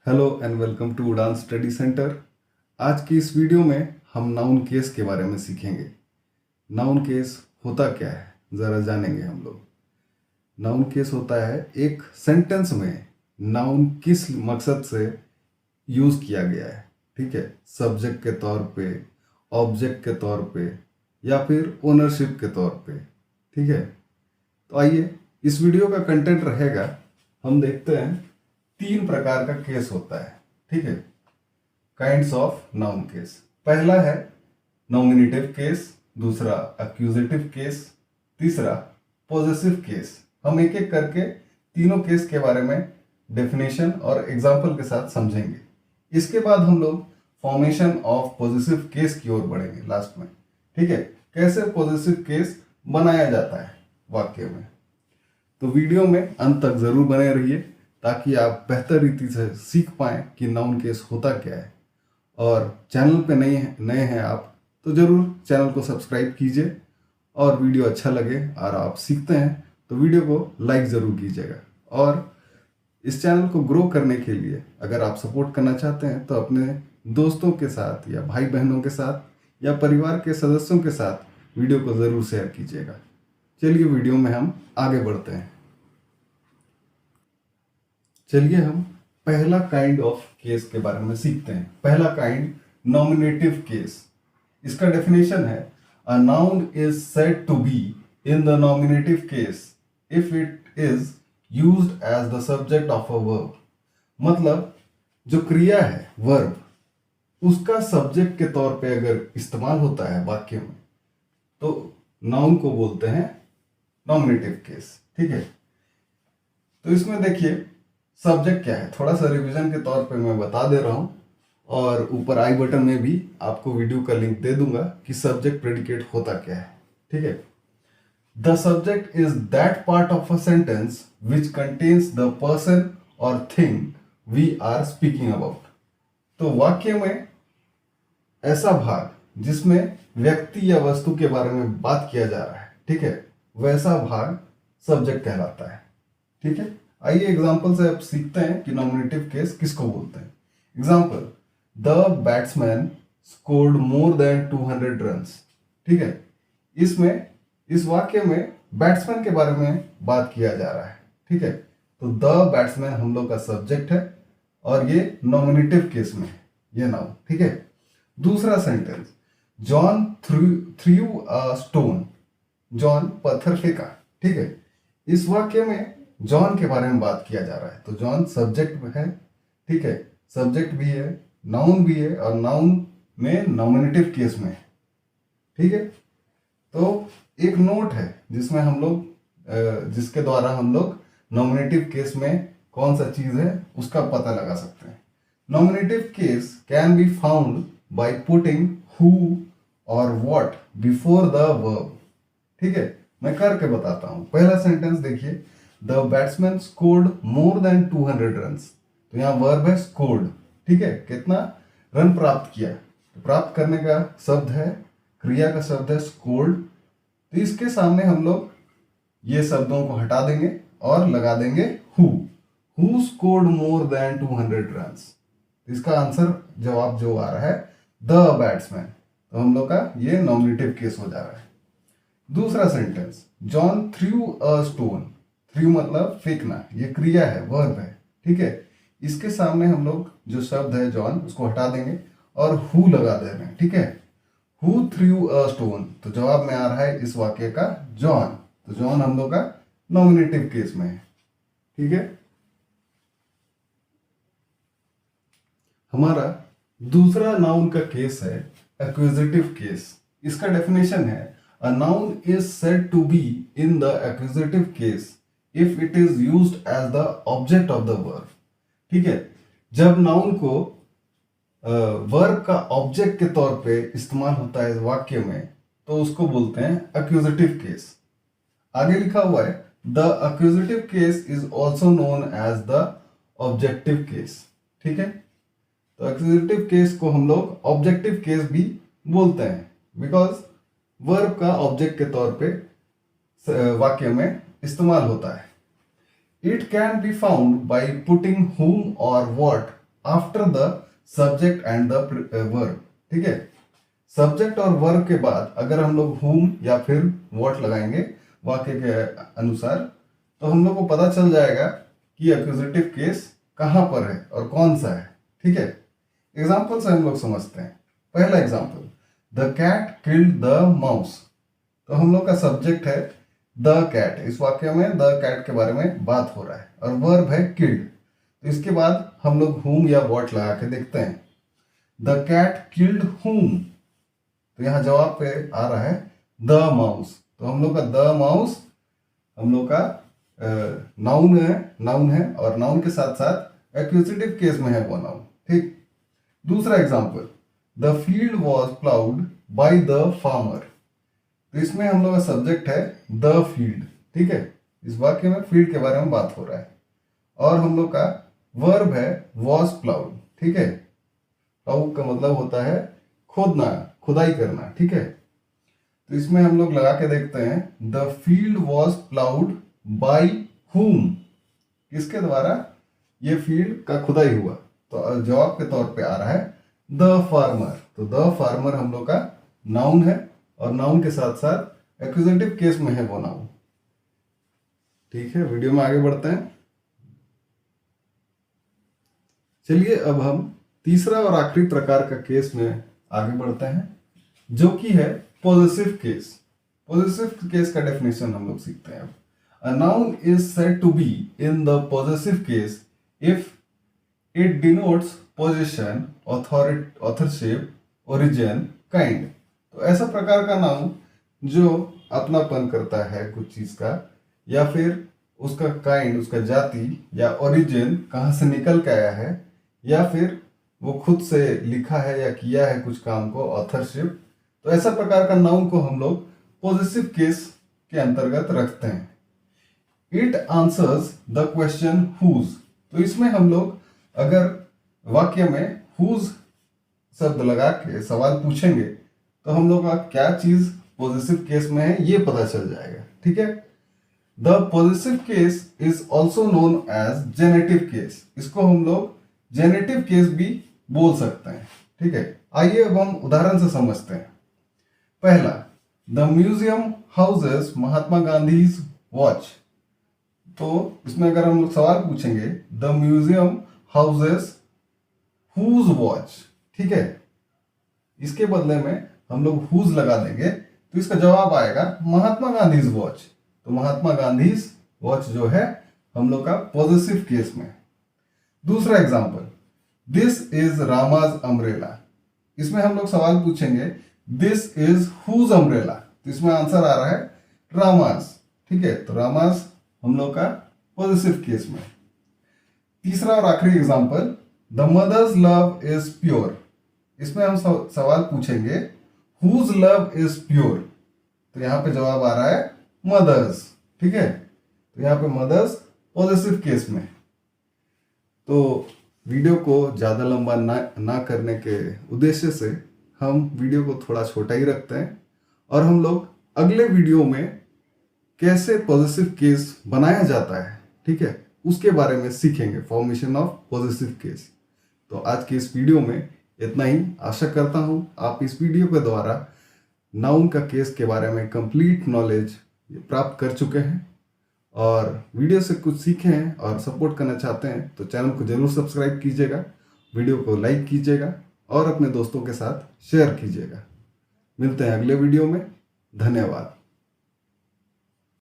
Hello and welcome to उड़ान study centre. आज की इस वीडियो में हम नाउन केस के बारे में सीखेंगे। नाउन केस होता क्या है ज़रा जानेंगे हम लोग। नाउन केस होता है एक सेंटेंस में नाउन किस मकसद से यूज़ किया गया है, ठीक है, सब्जेक्ट के तौर पे, ऑब्जेक्ट के तौर पे या फिर ओनरशिप के तौर पे, ठीक है। तो आइए, इस वीडियो का कंटेंट रहेगा, हम देखते हैं 3 प्रकार का केस होता है, ठीक है, काइंड्स ऑफ नाउन केस। पहला है नॉमिनेटिव केस, दूसरा एक्यूजेटिव केस, तीसरा पॉजेसिव केस। हम एक एक करके तीनों केस के बारे में डेफिनेशन और एग्जाम्पल के साथ समझेंगे। इसके बाद हम लोग फॉर्मेशन ऑफ पॉजेसिव केस की ओर बढ़ेंगे लास्ट में, ठीक है, कैसे पॉजेसिव केस बनाया जाता है वाक्य में। तो वीडियो में अंत तक जरूर बने रहिए ताकि आप बेहतर रीति से सीख पाएं कि नाउन केस होता क्या है। और चैनल पे नए हैं आप तो जरूर चैनल को सब्सक्राइब कीजिए, और वीडियो अच्छा लगे और आप सीखते हैं तो वीडियो को लाइक ज़रूर कीजिएगा। और इस चैनल को ग्रो करने के लिए अगर आप सपोर्ट करना चाहते हैं तो अपने दोस्तों के साथ या भाई बहनों के साथ या परिवार के सदस्यों के साथ वीडियो को ज़रूर शेयर कीजिएगा। चलिए वीडियो में हम आगे बढ़ते हैं। चलिए हम पहला काइंड ऑफ केस के बारे में सीखते हैं। पहला काइंड नॉमिनेटिव केस। इसका डेफिनेशन है a noun is said to be in the nominative case if it is used as the subject of a verb. मतलब जो क्रिया है वर्ब, उसका सब्जेक्ट के तौर पे अगर इस्तेमाल होता है वाक्य में तो नाउन को बोलते हैं नॉमिनेटिव केस, ठीक है। तो इसमें देखिए सब्जेक्ट क्या है, थोड़ा सा रिवीजन के तौर पे मैं बता दे रहा हूं, और ऊपर आई बटन में भी आपको वीडियो का लिंक दे दूंगा कि सब्जेक्ट प्रेडिकेट होता क्या है, ठीक है। The subject is that part of a sentence which contains the person और thing we are speaking about. तो वाक्य में ऐसा भाग जिसमें व्यक्ति या वस्तु के बारे में बात किया जा रहा है, ठीक है, वैसा भाग सब्जेक्ट कहलाता है, ठीक है। आइए एग्जांपल से अब सीखते हैं कि नॉमिनेटिव केस किसको बोलते हैं। Example, the batsman scored more than 200 runs, ठीक है। इसमें इस वाक्य में बैट्समैन के बारे में बात किया जा रहा है, ठीक है। तो द बैट्समैन हम लोग का सब्जेक्ट है और ये नॉमिनेटिव केस में है, ये नाउन, ठीक है। दूसरा sentence, John through a stone, John पत्थर फेंका, ठीक है। इस वाक्य में जॉन के बारे में बात किया जा रहा है, तो जॉन सब्जेक्ट है, ठीक है, सब्जेक्ट भी है, नाउन भी है, और नाउन में नॉमिनेटिव केस में है, ठीक है। तो एक नोट है जिसमें हम लोग जिसके द्वारा हम लोग नॉमिनेटिव केस में कौन सा चीज है उसका पता लगा सकते हैं। Nominative case can be found by putting who और व्हाट बिफोर द वर्ब, ठीक है। मैं करके बताता हूं। पहला सेंटेंस देखिए, the batsman scored more than 200 runs. तो यहाँ वर्ब है स्कोर्ड, ठीक है, कितना रन प्राप्त किया। तो प्राप्त करने का शब्द है, क्रिया का शब्द है स्कोर्ड। तो इसके सामने हम लोग ये शब्दों को हटा देंगे और लगा देंगे who scored more than 200 runs. तो इसका आंसर जवाब जो आ रहा है द बैट्समैन, तो हम लोग का ये नॉमिनेटिव केस हो जा रहा है। दूसरा sentence, John through a stone. Through मतलब फेंकना, ये क्रिया है, वर्ब है, ठीक है। इसके सामने हम लोग जो शब्द है जॉन उसको हटा देंगे और हु लगा दे रहे हैं, ठीक है। हु थ्रू अ स्टोन, तो जवाब में आ रहा है इस वाक्य का जॉन। तो जॉन हम लोग का नॉमिनेटिव केस में है, ठीक है। हमारा दूसरा नाउन का केस है एक्विजिटिव केस। इसका डेफिनेशन है a noun is said to be in the accusative case if it is used as the object of the verb, ठीक है। जब नाउन को वर्ब का ऑब्जेक्ट के तौर पे इस्तेमाल होता है वाक्य में तो उसको बोलते हैं एक्विजिटिव केस। आगे लिखा हुआ है the accusative case is also known as the objective case, ठीक है। तो एक्विजिटिव केस को हम लोग ऑब्जेक्टिव केस भी बोलते हैं बिकॉज वर्ब का ऑब्जेक्ट के तौर पे वाक्य में इस्तेमाल होता है। It can be found by putting whom और what after the subject and the verb. ठीक है, सब्जेक्ट और वर्ब के बाद अगर हम लोग whom या फिर what लगाएंगे वाक्य के अनुसार, तो हम लोग को पता चल जाएगा कि एक्यूजेटिव केस कहाँ पर है और कौन सा है। ठीक है, एग्जाम्पल से हम लोग समझते हैं। पहला example, the cat killed the mouse. तो हम लोग का सब्जेक्ट है द कैट, इस वाक्य में द कैट के बारे में बात हो रहा है, और वर्ब है किल्ड। तो इसके बाद हम लोग whom या what लगा के देखते हैं। द कैट किल्ड whom, तो यहाँ जवाब पे आ रहा है द माउस। तो हम लोग का द माउस हम लोग का नाउन है और नाउन के साथ साथ एक्यूजेटिव केस में है वो नाउन। ठीक, दूसरा example, the field was ploughed by the farmer. तो इसमें हम लोग का सब्जेक्ट है द फील्ड। ठीक है, इस वाक्य में फील्ड के बारे में बात हो रहा है, और हम लोग का वर्ब है वाज प्लाउड। ठीक है, प्लाउड का मतलब होता है खोदना, खुदाई करना। ठीक है, तो इसमें हम लोग लगा के देखते हैं, the field was ploughed by whom, किसके द्वारा ये फील्ड का खुदाई हुआ। तो जवाब के तौर पे आ रहा है द फार्मर। तो द फार्मर हम लोग का नाउन है, और नाउन के साथ साथ एक्यूजेटिव केस में है वो नाउन। ठीक है, वीडियो में आगे बढ़ते हैं। चलिए अब हम तीसरा और आखिरी प्रकार का केस में आगे बढ़ते हैं, जो कि है पॉजिटिव केस। पॉजिटिव केस का डेफिनेशन हम लोग सीखते हैं अब। A noun is said to be in the possessive case if it denotes possession, authorship, origin, kind. तो ऐसा प्रकार का नाउन जो अपनापन करता है कुछ चीज का, या फिर उसका काइंड, उसका जाति या ओरिजिन कहाँ से निकल के आया है, या फिर वो खुद से लिखा है या किया है कुछ काम को, ऑथरशिप। तो ऐसा प्रकार का नाउन को हम लोग पॉजिटिव केस के अंतर्गत रखते हैं। It answers the question whose. तो इसमें हम लोग अगर वाक्य में हुज शब्द लगा के सवाल पूछेंगे, तो हम लोग का क्या चीज पॉजिटिव केस में है ये पता चल जाएगा। ठीक है, the possessive case is also known as genitive case. इसको हम लोग जेनेटिव केस भी बोल सकते हैं। ठीक है, आइए अब हम उदाहरण से समझते हैं। पहला, the museum houses Mahatma Gandhi's watch. तो इसमें अगर हम लोग सवाल पूछेंगे, the museum houses whose watch. ठीक है, इसके बदले में हम लोग हुज लगा देंगे, तो इसका जवाब आएगा महात्मा गांधीज वॉच। तो महात्मा गांधीज वॉच जो है हम लोग का पॉजिटिव केस में। दूसरा example, this is Rama's umbrella. इसमें हम लोग सवाल पूछेंगे, दिस इज हुज अम्ब्रेला। तो इसमें आंसर आ रहा है रामाज। ठीक है, तो रामाज हम लोग का पॉजिटिव केस में। तीसरा और आखिरी example, the mother's love is pure. इसमें हम सवाल पूछेंगे, हुज लव इज प्योर। तो यहाँ पे जवाब आ रहा है मदर्स। ठीक है, तो यहाँ पे मदर्स पॉजिटिव केस में। तो वीडियो को ज़्यादा लंबा ना करने के उद्देश्य से हम वीडियो को थोड़ा छोटा ही रखते हैं, और हम लोग अगले वीडियो में कैसे पॉजिटिव केस बनाया जाता है, ठीक है, उसके बारे में सीखेंगे, फॉर्मेशन ऑफ पॉजिटिव केस। तो आज की इस वीडियो में इतना ही। आशा करता हूँ आप इस वीडियो के द्वारा नाउन का केस के बारे में कंप्लीट नॉलेज प्राप्त कर चुके हैं, और वीडियो से कुछ सीखे हैं और सपोर्ट करना चाहते हैं तो चैनल को जरूर सब्सक्राइब कीजिएगा, वीडियो को लाइक कीजिएगा और अपने दोस्तों के साथ शेयर कीजिएगा। मिलते हैं अगले वीडियो में। धन्यवाद।